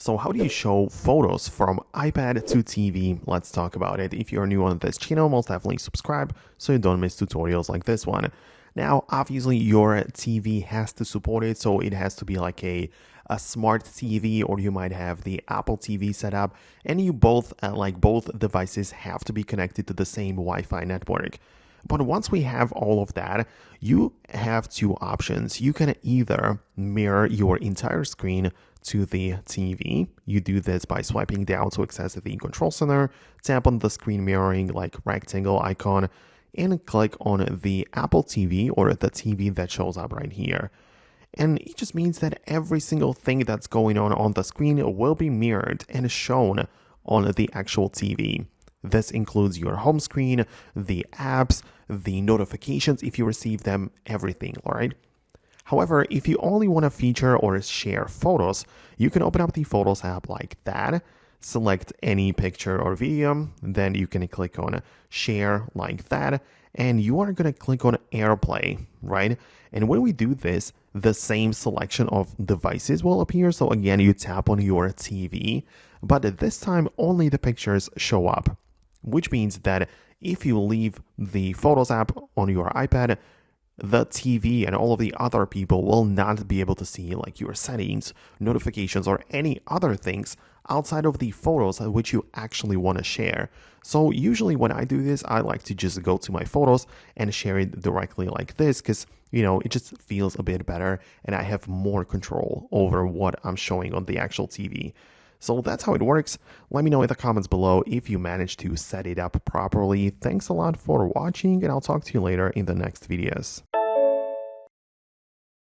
So how do you show photos from iPad to TV? Let's talk about it. If you're new on this channel, most definitely subscribe so you don't miss tutorials like this one. Now, obviously your TV has to support it, so it has to be like a smart TV, or you might have the Apple TV set up, and you both, both devices have to be connected to the same Wi-Fi network. But once we have all of that, you have two options. You can either mirror your entire screen to the TV. You do this by swiping down to access the control center, tap on the screen mirroring like rectangle icon, and click on the Apple TV or the TV that shows up right here. And it just means that every single thing that's going on the screen will be mirrored and shown on the actual TV. This includes your home screen, the apps, the notifications if you receive them, everything, all right? However, if you only want to feature or share photos, you can open up the Photos app like that, select any picture or video, then you can click on Share like that, and you are going to click on AirPlay, right? And when we do this, the same selection of devices will appear. So again, you tap on your TV, but this time only the pictures show up, which means that if you leave the Photos app on your iPad, the TV and all of the other people will not be able to see like your settings, notifications, or any other things outside of the photos which you actually want to share. So usually when I do this, I like to just go to my photos and share it directly like this because, it just feels a bit better and I have more control over what I'm showing on the actual TV. So that's how it works. Let me know in the comments below if you managed to set it up properly. Thanks a lot for watching, and I'll talk to you later in the next videos.